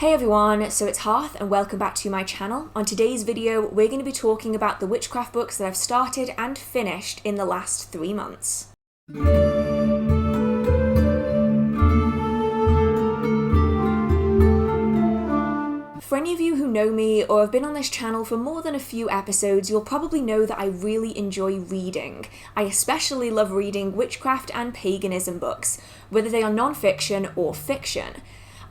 Hey everyone, so it's Hearth and welcome back to my channel. On today's video, we're going to be talking about the Witchcraft books that I've started and finished in the last 3 months. For any of you who know me or have been on this channel for more than a few episodes, you'll probably know that I really enjoy reading. I especially love reading witchcraft and paganism books, whether they are non-fiction or fiction.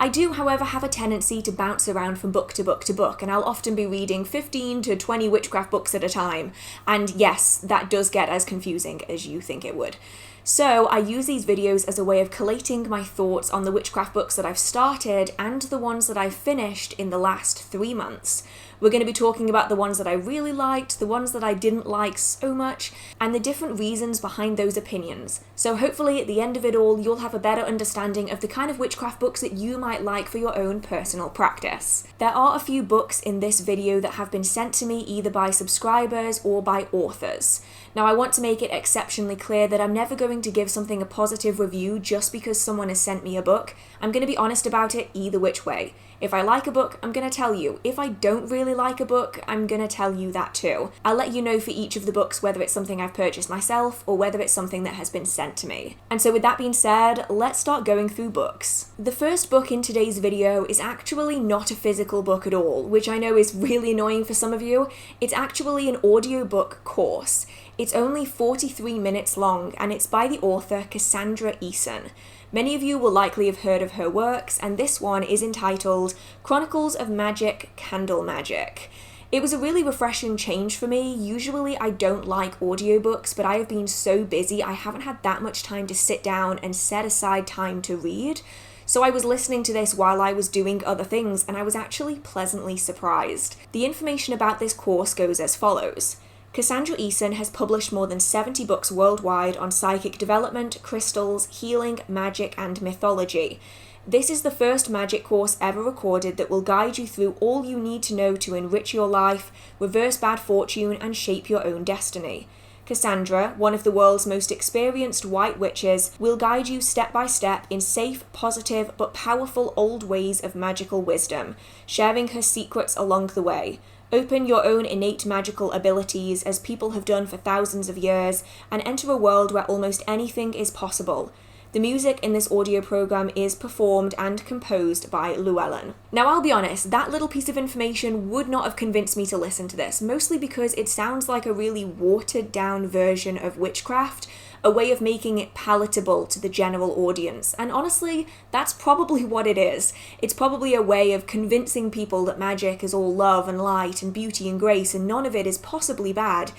I do, however, have a tendency to bounce around from book to book to book, and I'll often be reading 15 to 20 witchcraft books at a time, and yes, that does get as confusing as you think it would. So I use these videos as a way of collating my thoughts on the witchcraft books that I've started and the ones that I've finished in the last 3 months. We're going to be talking about the ones that I really liked, the ones that I didn't like so much, and the different reasons behind those opinions. So hopefully at the end of it all, you'll have a better understanding of the kind of witchcraft books that you might like for your own personal practice. There are a few books in this video that have been sent to me either by subscribers or by authors. Now I want to make it exceptionally clear that I'm never going to give something a positive review just because someone has sent me a book. I'm going to be honest about it either which way. If I like a book, I'm going to tell you. If I don't really like a book, I'm going to tell you that too. I'll let you know for each of the books whether it's something I've purchased myself or whether it's something that has been sent to me. And so with that being said, let's start going through books. The first book in today's video is actually not a physical book at all, which I know is really annoying for some of you. It's actually an audiobook course. It's only 43 minutes long and it's by the author Cassandra Eason. Many of you will likely have heard of her works, and this one is entitled Chronicles of Magic, Candle Magic. It was a really refreshing change for me. Usually I don't like audiobooks, but I have been so busy I haven't had that much time to sit down and set aside time to read. So I was listening to this while I was doing other things, and I was actually pleasantly surprised. The information about this course goes as follows. Cassandra Eason has published more than 70 books worldwide on psychic development, crystals, healing, magic, and mythology. This is the first magic course ever recorded that will guide you through all you need to know to enrich your life, reverse bad fortune, and shape your own destiny. Cassandra, one of the world's most experienced white witches, will guide you step by step in safe, positive, but powerful old ways of magical wisdom, sharing her secrets along the way. Open your own innate magical abilities as people have done for thousands of years, and enter a world where almost anything is possible. The music in this audio program is performed and composed by Llewellyn. Now I'll be honest, that little piece of information would not have convinced me to listen to this, mostly because it sounds like a really watered down version of witchcraft, a way of making it palatable to the general audience. And honestly, that's probably what it is. It's probably a way of convincing people that magic is all love and light and beauty and grace and none of it is possibly bad.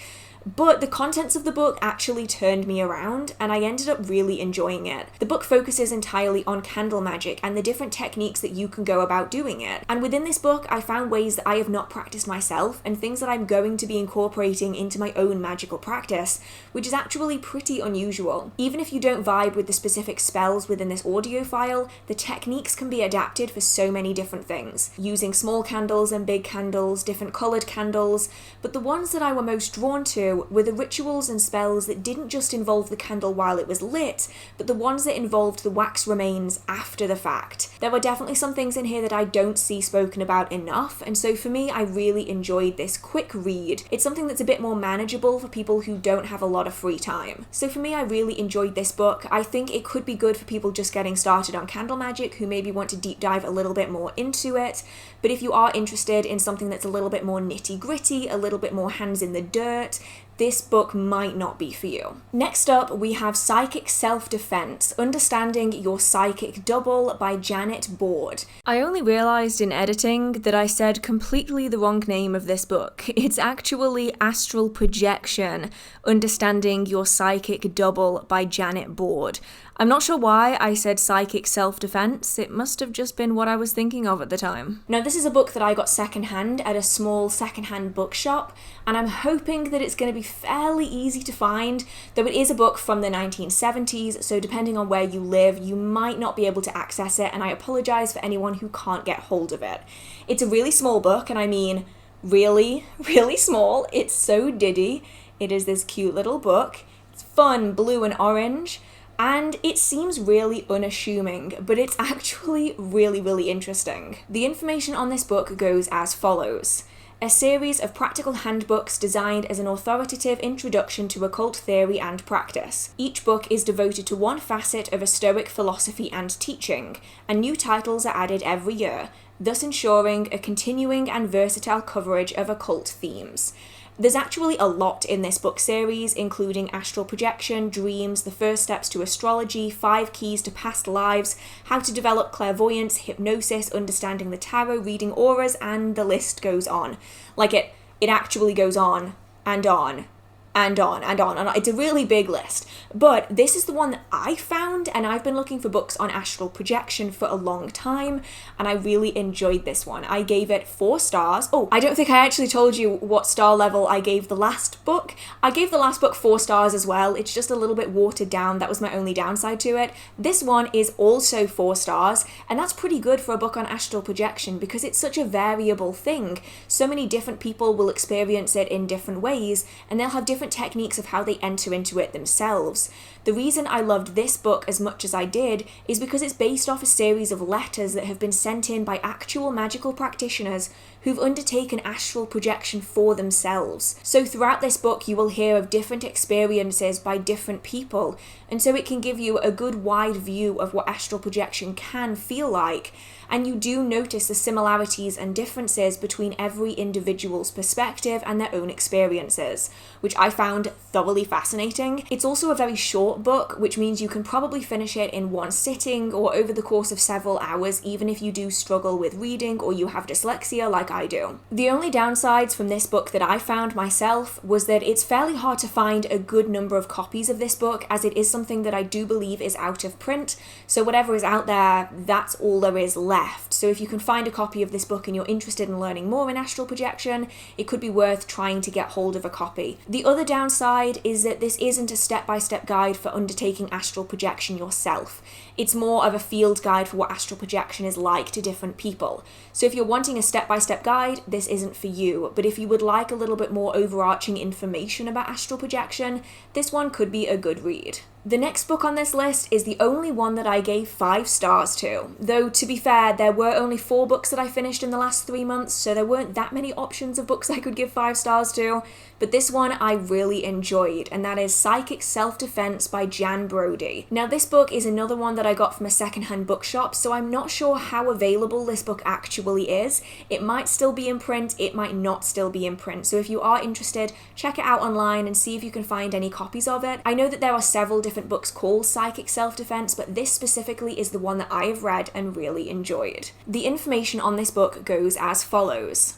But the contents of the book actually turned me around, and I ended up really enjoying it. The book focuses entirely on candle magic and the different techniques that you can go about doing it. And within this book, I found ways that I have not practiced myself and things that I'm going to be incorporating into my own magical practice, which is actually pretty unusual. Even if you don't vibe with the specific spells within this audio file, the techniques can be adapted for so many different things, using small candles and big candles, different coloured candles, but the ones that I were most drawn to were the rituals and spells that didn't just involve the candle while it was lit, but the ones that involved the wax remains after the fact. There were definitely some things in here that I don't see spoken about enough, and so for me, I really enjoyed this quick read. It's something that's a bit more manageable for people who don't have a lot of free time. So for me, I really enjoyed this book. I think it could be good for people just getting started on candle magic who maybe want to deep dive a little bit more into it, but if you are interested in something that's a little bit more nitty-gritty, a little bit more hands in the dirt, this book might not be for you. Next up, we have Psychic Self-Defense, Understanding Your Psychic Double by Janet Board. I only realised in editing that I said completely the wrong name of this book. It's actually Astral Projection, Understanding Your Psychic Double by Janet Board. I'm not sure why I said Psychic Self-Defense. It must have just been what I was thinking of at the time. Now, this is a book that I got secondhand at a small secondhand bookshop, and I'm hoping that it's going to be fairly easy to find, though it is a book from the 1970s, so depending on where you live, you might not be able to access it, and I apologise for anyone who can't get hold of it. It's a really small book, and I mean really, really small. It's so diddy. It is this cute little book. It's fun, blue and orange. And it seems really unassuming, but it's actually really, really interesting. The information on this book goes as follows. A series of practical handbooks designed as an authoritative introduction to occult theory and practice. Each book is devoted to one facet of a Stoic philosophy and teaching, and new titles are added every year, thus ensuring a continuing and versatile coverage of occult themes. There's actually a lot in this book series, including astral projection, dreams, the first steps to astrology, 5 keys to past lives, how to develop clairvoyance, hypnosis, understanding the tarot, reading auras, and the list goes on. Like it actually goes on and on. And on and on, and it's a really big list. But this is the one that I found, and I've been looking for books on astral projection for a long time, and I really enjoyed this one. I gave it 4 stars. Oh, I don't think I actually told you what star level I gave the last book. I gave the last book 4 stars as well. It's just a little bit watered down. That was my only downside to it. This one is also 4 stars, and that's pretty good for a book on astral projection because it's such a variable thing. So many different people will experience it in different ways, and they'll have different techniques of how they enter into it themselves. The reason I loved this book as much as I did is because it's based off a series of letters that have been sent in by actual magical practitioners who've undertaken astral projection for themselves. So throughout this book you will hear of different experiences by different people, and so it can give you a good wide view of what astral projection can feel like. And you do notice the similarities and differences between every individual's perspective and their own experiences, which I found thoroughly fascinating. It's also a very short book, which means you can probably finish it in one sitting or over the course of several hours, even if you do struggle with reading or you have dyslexia like I do. The only downsides from this book that I found myself was that it's fairly hard to find a good number of copies of this book, as it is something that I do believe is out of print, so whatever is out there, that's all there is left. So if you can find a copy of this book and you're interested in learning more in astral projection, it could be worth trying to get hold of a copy. The other downside is that this isn't a step-by-step guide for undertaking astral projection yourself. It's more of a field guide for what astral projection is like to different people. So if you're wanting a step-by-step guide, this isn't for you. But if you would like a little bit more overarching information about astral projection, this one could be a good read. The next book on this list is the only one that I gave 5 stars to. Though, to be fair, there were only 4 books that I finished in the last 3 months, so there weren't that many options of books I could give 5 stars to. But this one I really enjoyed, and that is Psychic Self-Defense by Jan Brody. Now, this book is another one that I got from a secondhand bookshop, so I'm not sure how available this book actually is. It might still be in print, it might not still be in print. So if you are interested, check it out online and see if you can find any copies of it. I know that there are several different books called Psychic Self-Defense, but this specifically is the one that I have read and really enjoyed. The information on this book goes as follows.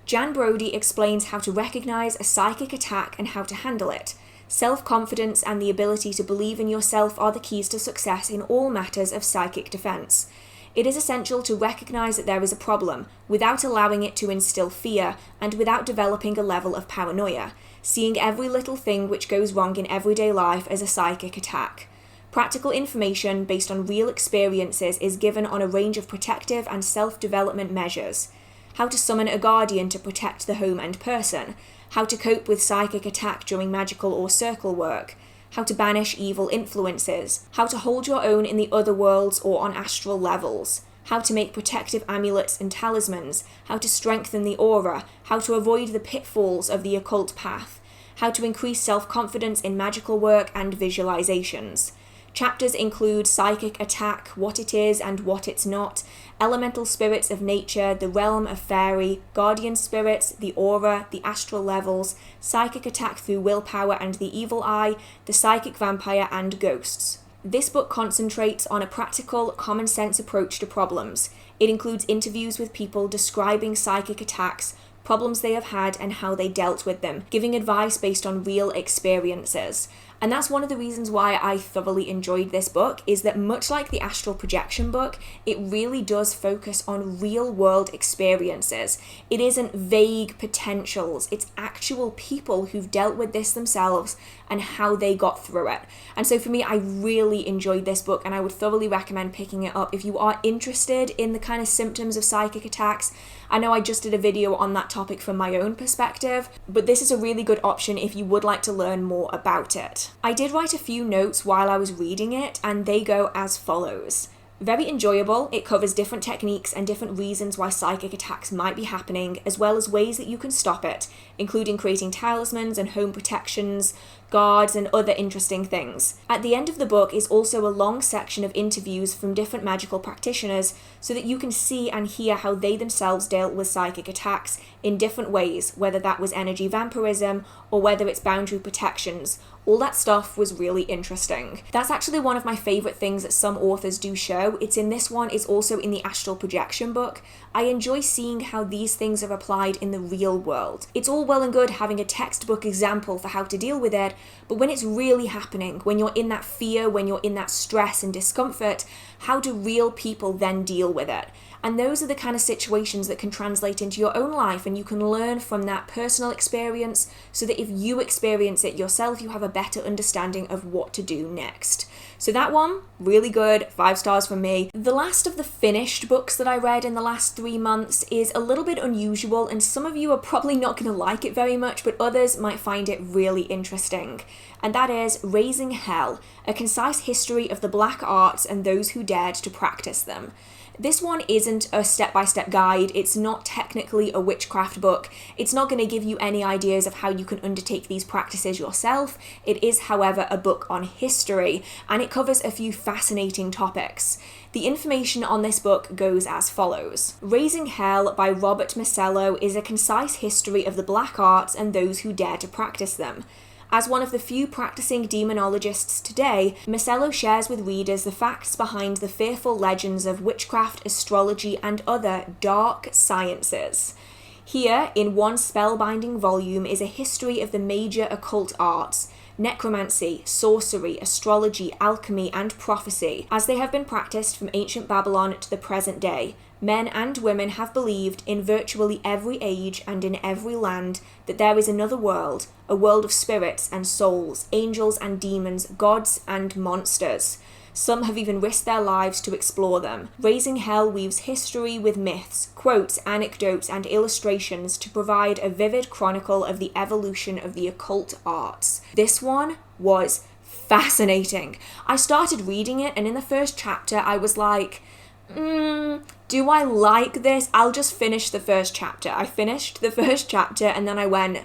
Jan Brody explains how to recognize a psychic attack and how to handle it. Self-confidence and the ability to believe in yourself are the keys to success in all matters of psychic defense. It is essential to recognize that there is a problem, without allowing it to instill fear, and without developing a level of paranoia, seeing every little thing which goes wrong in everyday life as a psychic attack. Practical information based on real experiences is given on a range of protective and self-development measures. How to summon a guardian to protect the home and person, how to cope with psychic attack during magical or circle work, how to banish evil influences, how to hold your own in the other worlds or on astral levels, how to make protective amulets and talismans, how to strengthen the aura, how to avoid the pitfalls of the occult path, how to increase self-confidence in magical work and visualizations. Chapters include psychic attack, what it is and what it's not, elemental spirits of nature, the realm of fairy, guardian spirits, the aura, the astral levels, psychic attack through willpower and the evil eye, the psychic vampire, and ghosts. This book concentrates on a practical, common-sense approach to problems. It includes interviews with people describing psychic attacks, problems they have had and how they dealt with them, giving advice based on real experiences. And that's one of the reasons why I thoroughly enjoyed this book, is that much like the astral projection book, it really does focus on real world experiences. It isn't vague potentials, it's actual people who've dealt with this themselves and how they got through it. And so for me, I really enjoyed this book, and I would thoroughly recommend picking it up if you are interested in the kind of symptoms of psychic attacks. I know I just did a video on that topic from my own perspective, but this is a really good option if you would like to learn more about it. I did write a few notes while I was reading it, and they go as follows. Very enjoyable. It covers different techniques and different reasons why psychic attacks might be happening, as well as ways that you can stop it, including creating talismans and home protections, guards, and other interesting things. At the end of the book is also a long section of interviews from different magical practitioners so that you can see and hear how they themselves dealt with psychic attacks in different ways, whether that was energy vampirism or whether it's boundary protections. All that stuff was really interesting. That's actually one of my favourite things that some authors do show. It's in this one, it's also in the Astral Projection book. I enjoy seeing how these things are applied in the real world. It's all well and good having a textbook example for how to deal with it, but when it's really happening, when you're in that fear, when you're in that stress and discomfort, how do real people then deal with it? And those are the kind of situations that can translate into your own life, and you can learn from that personal experience so that if you experience it yourself, you have a better understanding of what to do next. So that one, really good, 5 stars from me. The last of the finished books that I read in the last 3 months is a little bit unusual, and some of you are probably not going to like it very much, but others might find it really interesting. And that is Raising Hell, A Concise History of the Black Arts and Those Who Dared to Practice Them. This one isn't a step-by-step guide, it's not technically a witchcraft book, it's not going to give you any ideas of how you can undertake these practices yourself. It is, however, a book on history, and it covers a few fascinating topics. The information on this book goes as follows. Raising Hell by Robert Masello is a concise history of the black arts and those who dare to practice them. As one of the few practicing demonologists today, Masello shares with readers the facts behind the fearful legends of witchcraft, astrology, and other dark sciences. Here, in one spellbinding volume, is a history of the major occult arts, necromancy, sorcery, astrology, alchemy, and prophecy, as they have been practiced from ancient Babylon to the present day. Men and women have believed in virtually every age and in every land that there is another world, a world of spirits and souls, angels and demons, gods and monsters. Some have even risked their lives to explore them. Raising Hell weaves history with myths, quotes, anecdotes, and illustrations to provide a vivid chronicle of the evolution of the occult arts. This one was fascinating. I started reading it, and in the first chapter I was like, do I like this? I'll just finish the first chapter. I finished the first chapter and then I went,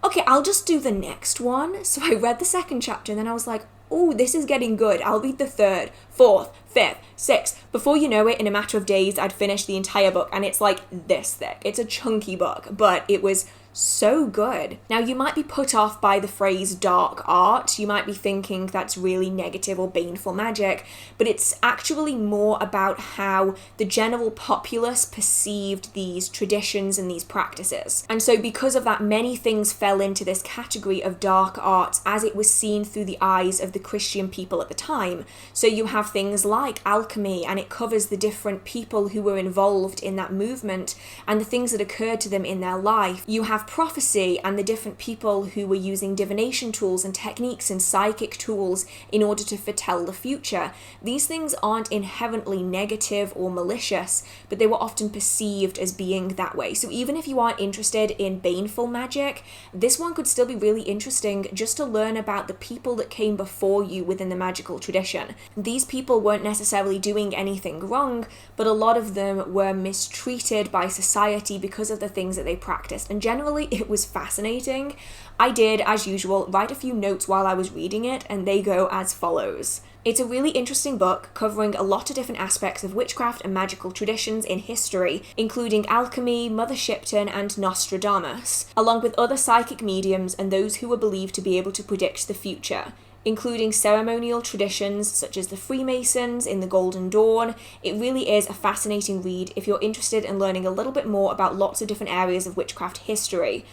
okay, I'll just do the next one. So I read the second chapter and then I was like, oh, this is getting good. I'll read the third, fourth, fifth, sixth. Before you know it, in a matter of days, I'd finished the entire book, and it's like this thick. It's a chunky book, but it was so good. Now, you might be put off by the phrase dark art. You might be thinking that's really negative or baneful magic, but it's actually more about how the general populace perceived these traditions and these practices. And so because of that, many things fell into this category of dark arts as it was seen through the eyes of the Christian people at the time. So you have things like alchemy, and it covers the different people who were involved in that movement and the things that occurred to them in their life. You have prophecy and the different people who were using divination tools and techniques and psychic tools in order to foretell the future. These things aren't inherently negative or malicious, but they were often perceived as being that way. So even if you aren't interested in baneful magic, this one could still be really interesting just to learn about the people that came before you within the magical tradition. These people weren't necessarily doing anything wrong, but a lot of them were mistreated by society because of the things that they practiced. And generally, it was fascinating. I did, as usual, write a few notes while I was reading it, and they go as follows. It's a really interesting book covering a lot of different aspects of witchcraft and magical traditions in history, including alchemy, Mother Shipton, and Nostradamus, along with other psychic mediums and those who were believed to be able to predict the future, including ceremonial traditions such as the Freemasons in the Golden Dawn. It really is a fascinating read if you're interested in learning a little bit more about lots of different areas of witchcraft history.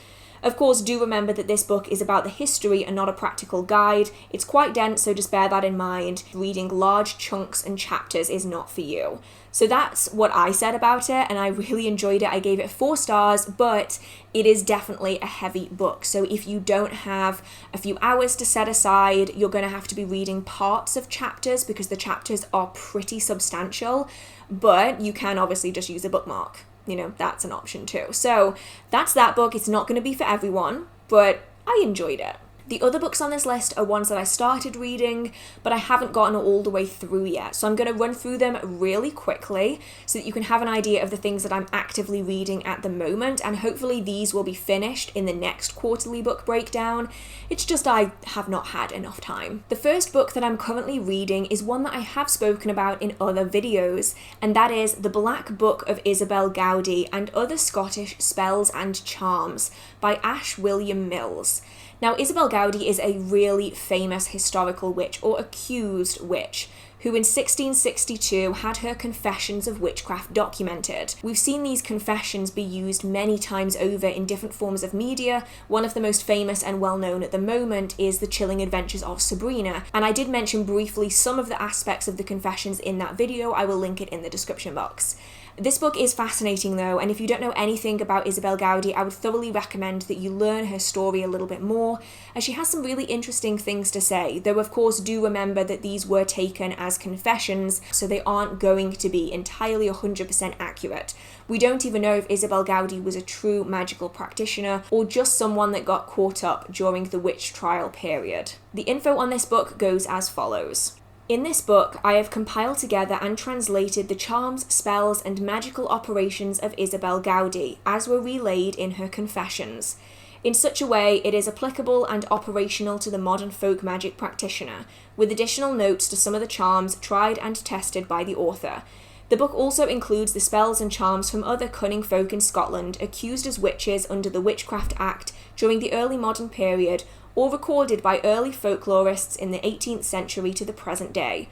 Of course, do remember that this book is about the history and not a practical guide. It's quite dense, so just bear that in mind. Reading large chunks and chapters is not for you. So that's what I said about it, and I really enjoyed it. I gave it 4 stars, but it is definitely a heavy book. So if you don't have a few hours to set aside, you're going to have to be reading parts of chapters because the chapters are pretty substantial, but you can obviously just use a bookmark. That's an option too. So that's that book. It's not going to be for everyone, but I enjoyed it. The other books on this list are ones that I started reading, but I haven't gotten all the way through yet. So I'm going to run through them really quickly so that you can have an idea of the things that I'm actively reading at the moment, and hopefully these will be finished in the next quarterly book breakdown. It's just I have not had enough time. The first book that I'm currently reading is one that I have spoken about in other videos, and that is The Black Book of Isobel Gowdie and Other Scottish Spells and Charms by Ash William Mills. Now, Isobel Gowdie is a really famous historical witch, or accused witch, who in 1662 had her confessions of witchcraft documented. We've seen these confessions be used many times over in different forms of media. One of the most famous and well-known at the moment is The Chilling Adventures of Sabrina, and I did mention briefly some of the aspects of the confessions in that video. I will link it in the description box. This book is fascinating though, and if you don't know anything about Isobel Gowdie, I would thoroughly recommend that you learn her story a little bit more, as she has some really interesting things to say, though of course do remember that these were taken as confessions, so they aren't going to be entirely 100% accurate. We don't even know if Isobel Gowdie was a true magical practitioner, or just someone that got caught up during the witch trial period. The info on this book goes as follows. In this book, I have compiled together and translated the charms, spells, and magical operations of Isobel Gowdie, as were relayed in her confessions. In such a way, it is applicable and operational to the modern folk magic practitioner, with additional notes to some of the charms tried and tested by the author. The book also includes the spells and charms from other cunning folk in Scotland accused as witches under the Witchcraft Act during the early modern period, or recorded by early folklorists in the 18th century to the present day.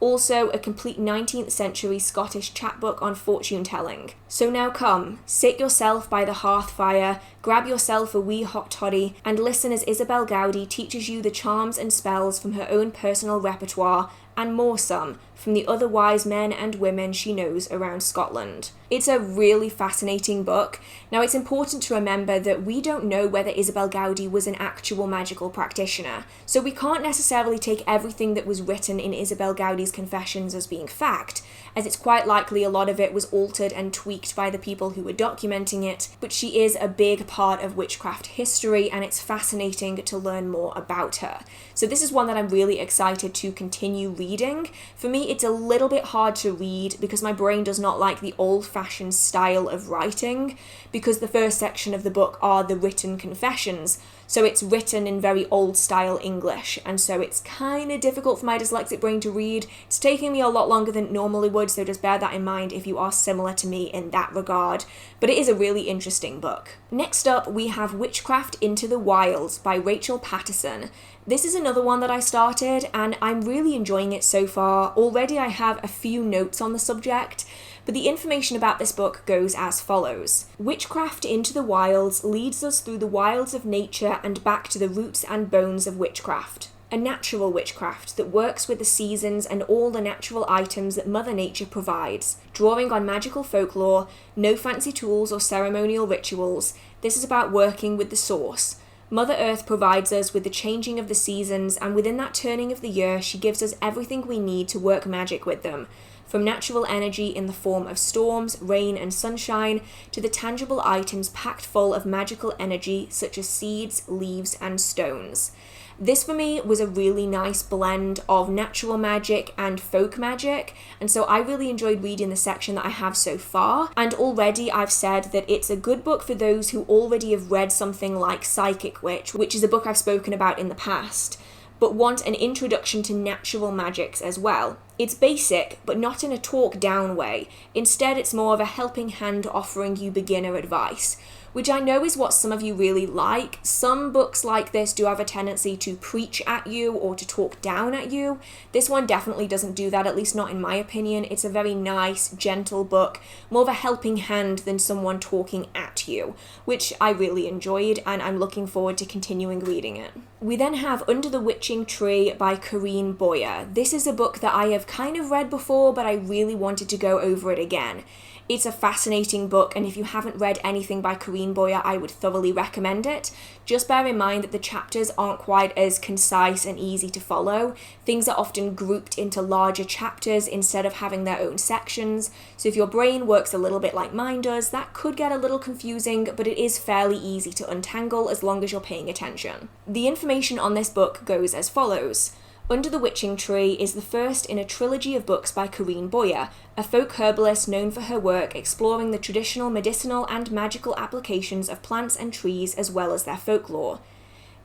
Also, a complete 19th century Scottish chapbook on fortune-telling. So now come, sit yourself by the hearth fire, grab yourself a wee hot toddy, and listen as Isobel Gowdie teaches you the charms and spells from her own personal repertoire, and more some, from the other wise men and women she knows around Scotland. It's a really fascinating book. Now, it's important to remember that we don't know whether Isobel Gowdie was an actual magical practitioner, so we can't necessarily take everything that was written in Isobel Gowdie's confessions as being fact, as it's quite likely a lot of it was altered and tweaked by the people who were documenting it, but she is a big part of witchcraft history, and it's fascinating to learn more about her. So this is one that I'm really excited to continue reading. For me, it's a little bit hard to read because my brain does not like the old-fashioned style of writing, because the first section of the book are the written confessions, so it's written in very old-style English, and so it's kind of difficult for my dyslexic brain to read. It's taking me a lot longer than it normally would, so just bear that in mind if you are similar to me in that regard, but it is a really interesting book. Next up, we have Witchcraft Into the Wilds by Rachel Patterson. This is another one that I started, and I'm really enjoying it so far. Already I have a few notes on the subject, but the information about this book goes as follows. Witchcraft Into the Wilds leads us through the wilds of nature and back to the roots and bones of witchcraft. A natural witchcraft that works with the seasons and all the natural items that Mother Nature provides. Drawing on magical folklore, no fancy tools or ceremonial rituals, this is about working with the source. Mother Earth provides us with the changing of the seasons, and within that turning of the year, she gives us everything we need to work magic with them. From natural energy in the form of storms, rain, and sunshine, to the tangible items packed full of magical energy such as seeds, leaves, and stones. This for me was a really nice blend of natural magic and folk magic, and so I really enjoyed reading the section that I have so far, and already I've said that it's a good book for those who already have read something like Psychic Witch, which is a book I've spoken about in the past, but want an introduction to natural magics as well. It's basic, but not in a talk-down way. Instead, it's more of a helping hand offering you beginner advice, which I know is what some of you really like. Some books like this do have a tendency to preach at you or to talk down at you. This one definitely doesn't do that, at least not in my opinion. It's a very nice, gentle book, more of a helping hand than someone talking at Nephew, which I really enjoyed, and I'm looking forward to continuing reading it. We then have Under the Witching Tree by Corrine Boyer. This is a book that I have kind of read before, but I really wanted to go over it again. It's a fascinating book, and if you haven't read anything by Corrine Boyer, I would thoroughly recommend it. Just bear in mind that the chapters aren't quite as concise and easy to follow. Things are often grouped into larger chapters instead of having their own sections, so if your brain works a little bit like mine does, that could get a little confusing, but it is fairly easy to untangle as long as you're paying attention. The information on this book goes as follows. Under the Witching Tree is the first in a trilogy of books by Corrine Boyer, a folk herbalist known for her work exploring the traditional medicinal and magical applications of plants and trees as well as their folklore.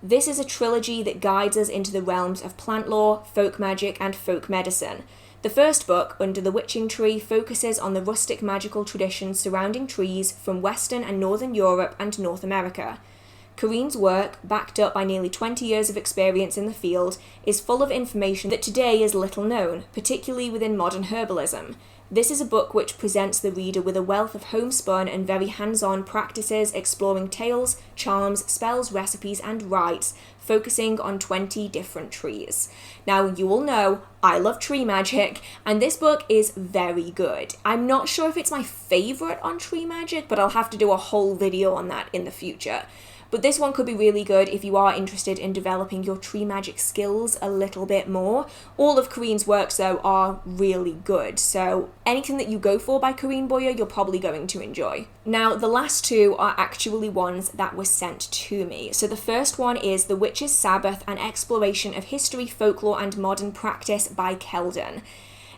This is a trilogy that guides us into the realms of plant lore, folk magic, and folk medicine. The first book, Under the Witching Tree, focuses on the rustic magical traditions surrounding trees from Western and Northern Europe and North America. Corrine's work, backed up by nearly 20 years of experience in the field, is full of information that today is little known, particularly within modern herbalism. This is a book which presents the reader with a wealth of homespun and very hands-on practices exploring tales, charms, spells, recipes, and rites, focusing on 20 different trees. Now, you all know I love tree magic, and this book is very good. I'm not sure if it's my favourite on tree magic, but I'll have to do a whole video on that in the future. But this one could be really good if you are interested in developing your tree magic skills a little bit more. All of Corrine's works, though, are really good, so anything that you go for by Corrine Boyer, you're probably going to enjoy. Now, the last two are actually ones that were sent to me. So the first one is The Witch's Sabbath, an exploration of history, folklore, and modern practice by Kelden.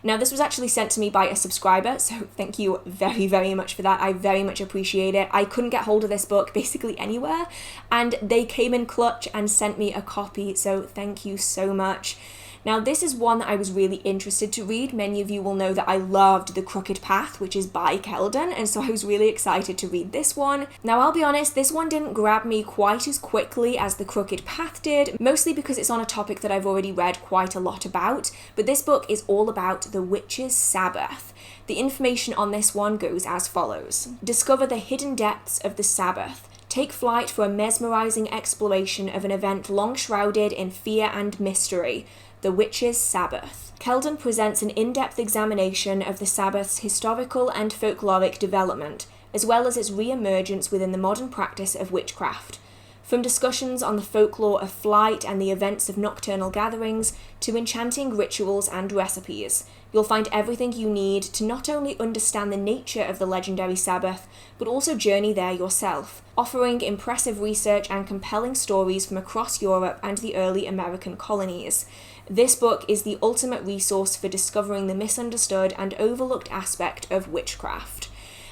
Now, this was actually sent to me by a subscriber, so thank you very, very much for that. I very much appreciate it. I couldn't get hold of this book basically anywhere, and they came in clutch and sent me a copy, so thank you so much. Now, this is one that I was really interested to read. Many of you will know that I loved The Crooked Path, which is by Kelden, and so I was really excited to read this one. Now, I'll be honest, this one didn't grab me quite as quickly as The Crooked Path did, mostly because it's on a topic that I've already read quite a lot about, but this book is all about the Witch's Sabbath. The information on this one goes as follows. Discover the hidden depths of the Sabbath. Take flight for a mesmerizing exploration of an event long shrouded in fear and mystery. The Witch's Sabbath. Kelden presents an in-depth examination of the Sabbath's historical and folkloric development, as well as its re-emergence within the modern practice of witchcraft. From discussions on the folklore of flight and the events of nocturnal gatherings, to enchanting rituals and recipes, you'll find everything you need to not only understand the nature of the legendary Sabbath, but also journey there yourself, offering impressive research and compelling stories from across Europe and the early American colonies. This book is the ultimate resource for discovering the misunderstood and overlooked aspect of witchcraft.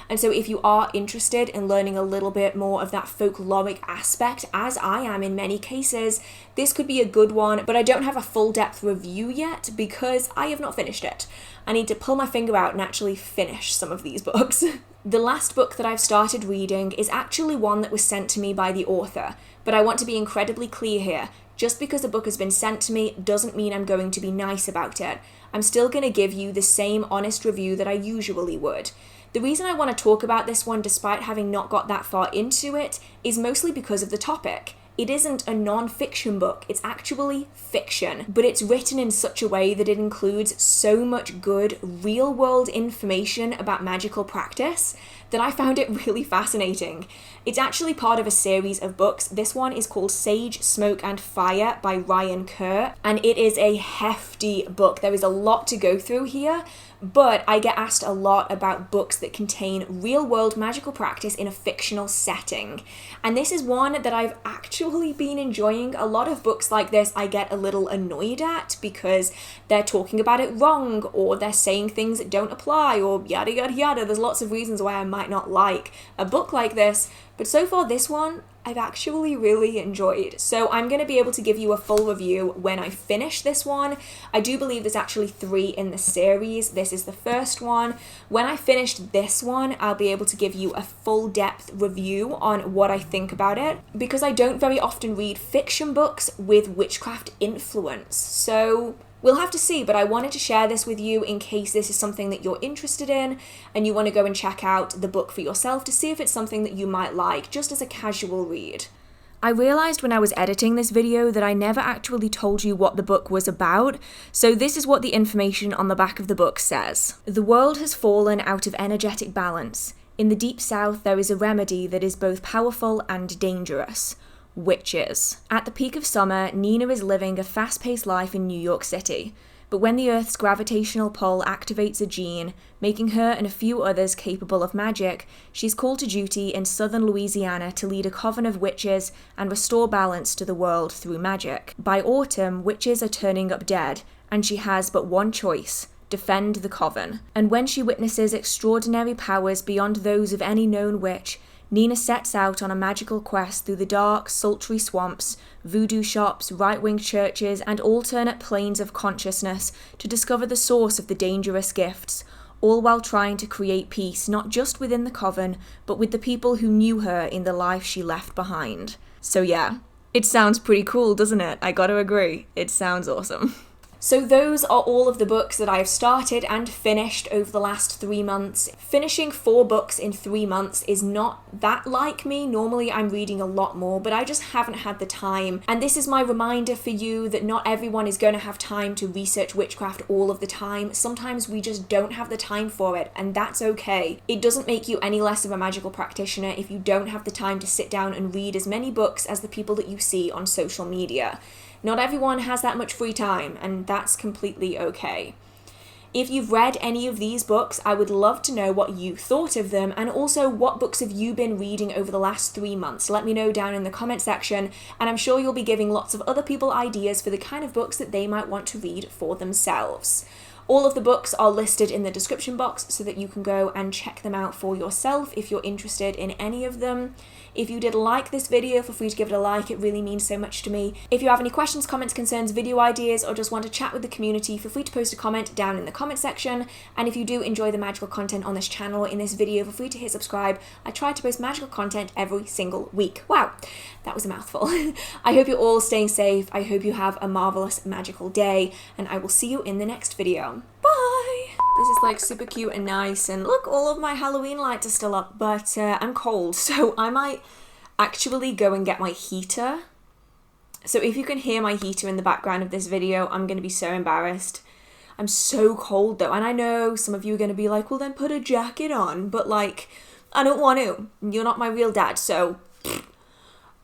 And so if you are interested in learning a little bit more of that folkloric aspect, as I am in many cases, this could be a good one, but I don't have a full depth review yet because I have not finished it. I need to pull my finger out and actually finish some of these books. The last book that I've started reading is actually one that was sent to me by the author, but I want to be incredibly clear here. Just because a book has been sent to me doesn't mean I'm going to be nice about it. I'm still going to give you the same honest review that I usually would. The reason I want to talk about this one despite having not got that far into it is mostly because of the topic. It isn't a non-fiction book, it's actually fiction, but it's written in such a way that it includes so much good real-world information about magical practice that I found it really fascinating. It's actually part of a series of books. This one is called Sage, Smoke and Fire by Ryan Kurr, and it is a hefty book. There is a lot to go through here, but I get asked a lot about books that contain real-world magical practice in a fictional setting. And this is one that I've actually been enjoying. A lot of books like this I get a little annoyed at because they're talking about it wrong, or they're saying things that don't apply, or yada yada yada. There's lots of reasons why I might not like a book like this, but so far this one I've actually really enjoyed. So I'm going to be able to give you a full review when I finish this one. I do believe there's actually 3 in the series. This is the first one. When I finish this one, I'll be able to give you a full depth review on what I think about it, because I don't very often read fiction books with witchcraft influence. So We'll have to see, but I wanted to share this with you in case this is something that you're interested in and you want to go and check out the book for yourself to see if it's something that you might like, just as a casual read. I realised when I was editing this video that I never actually told you what the book was about, so this is what the information on the back of the book says. The world has fallen out of energetic balance. In the deep south there is a remedy that is both powerful and dangerous. Witches. At the peak of summer, Nina is living a fast-paced life in New York City, but when the Earth's gravitational pull activates a gene, making her and a few others capable of magic, she's called to duty in southern Louisiana to lead a coven of witches and restore balance to the world through magic. By autumn, witches are turning up dead, and she has but one choice: defend the coven. And when she witnesses extraordinary powers beyond those of any known witch, Nina sets out on a magical quest through the dark, sultry swamps, voodoo shops, right-wing churches, and alternate planes of consciousness to discover the source of the dangerous gifts, all while trying to create peace not just within the coven, but with the people who knew her in the life she left behind. So yeah, it sounds pretty cool, doesn't it? I gotta agree, it sounds awesome. So those are all of the books that I've started and finished over the last 3 months. Finishing 4 books in 3 months is not that like me. Normally I'm reading a lot more, but I just haven't had the time. And this is my reminder for you that not everyone is going to have time to research witchcraft all of the time. Sometimes we just don't have the time for it, and that's okay. It doesn't make you any less of a magical practitioner if you don't have the time to sit down and read as many books as the people that you see on social media. Not everyone has that much free time, and that's completely okay. If you've read any of these books, I would love to know what you thought of them, and also what books have you been reading over the last 3 months. Let me know down in the comment section, and I'm sure you'll be giving lots of other people ideas for the kind of books that they might want to read for themselves. All of the books are listed in the description box so that you can go and check them out for yourself if you're interested in any of them. If you did like this video, feel free to give it a like, it really means so much to me. If you have any questions, comments, concerns, video ideas, or just want to chat with the community, feel free to post a comment down in the comment section. And if you do enjoy the magical content on this channel in this video, feel free to hit subscribe. I try to post magical content every single week. Wow, that was a mouthful. I hope you're all staying safe, I hope you have a marvelous magical day, and I will see you in the next video. Bye! This is like super cute and nice, and look, all of my Halloween lights are still up, but I'm cold, so I might actually go and get my heater. So if you can hear my heater in the background of this video, I'm going to be so embarrassed. I'm so cold though, and I know some of you are going to be like, well then put a jacket on, but like, I don't want to. You're not my real dad, so...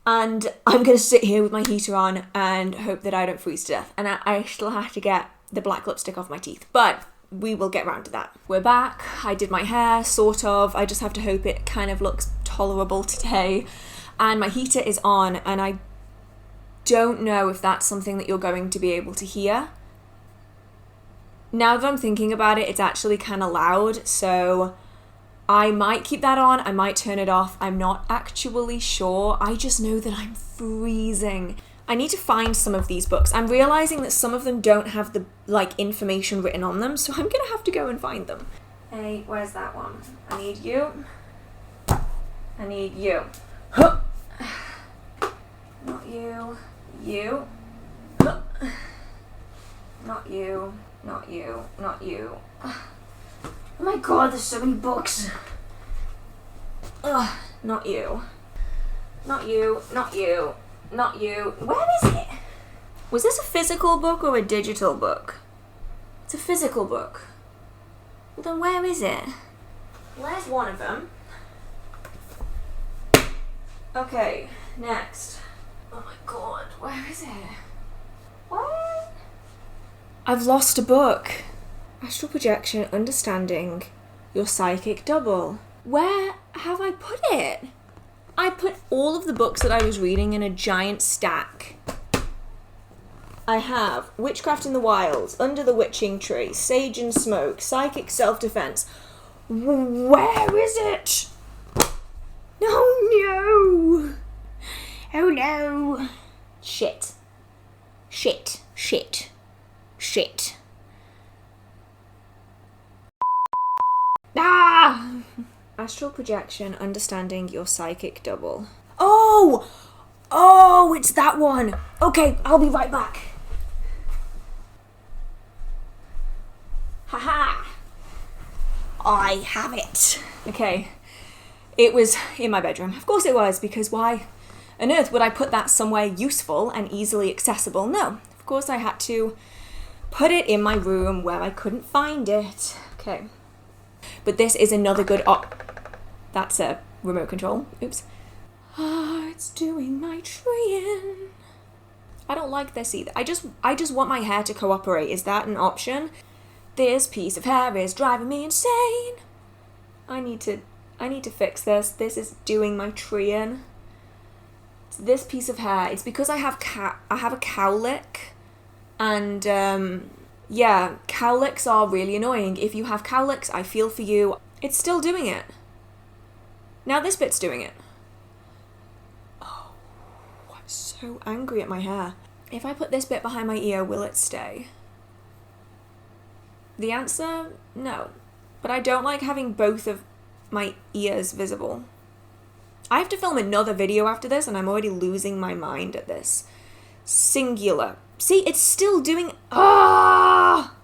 And I'm going to sit here with my heater on and hope that I don't freeze to death. And I still have to get the black lipstick off my teeth, but we will get around to that. We're back. I did my hair, sort of. I just have to hope it kind of looks tolerable today. And my heater is on, and I don't know if that's something that you're going to be able to hear. Now that I'm thinking about it, it's actually kind of loud, so I might keep that on, I might turn it off. I'm not actually sure. I just know that I'm freezing. I need to find some of these books. I'm realizing that some of them don't have the information written on them, so I'm gonna have to go and find them. Hey, where's that one? I need you. I need you. Huh. Not you. You. Huh. Not you. Not you. Not you. Oh my god, there's so many books. Ugh, not you. Not you. Not you. Not you. Where is it? Was this a physical book or a digital book? It's a physical book. Well then where is it? Where's one of them? Okay, next. Oh my god, where is it? What? I've lost a book. Astral projection, understanding your psychic double. Where have I put it? I put all of the books that I was reading in a giant stack. I have Witchcraft in the Wilds, Under the Witching Tree, Sage and Smoke, Psychic Self-Defense. Where is it? Oh no! Oh no! Shit. Shit. Shit. Shit. Ah! Astral projection, understanding your psychic double. Oh! Oh, it's that one! Okay, I'll be right back. Haha! I have it. Okay. It was in my bedroom. Of course it was, because why on earth would I put that somewhere useful and easily accessible? No. Of course I had to put it in my room where I couldn't find it. Okay. But this is another good that's a remote control. Oops. Ah, it's doing my treeing. I don't like this either. I just want my hair to cooperate. Is that an option? This piece of hair is driving me insane. I need to fix this. This is doing my treeing. It's this piece of hair. It's because I have a cowlick, and yeah, cowlicks are really annoying. If you have cowlicks, I feel for you. It's still doing it. Now this bit's doing it. Oh, I'm so angry at my hair. If I put this bit behind my ear, will it stay? The answer, no. But I don't like having both of my ears visible. I have to film another video after this, and I'm already losing my mind at this. Singular. See, it's still doing... Ah!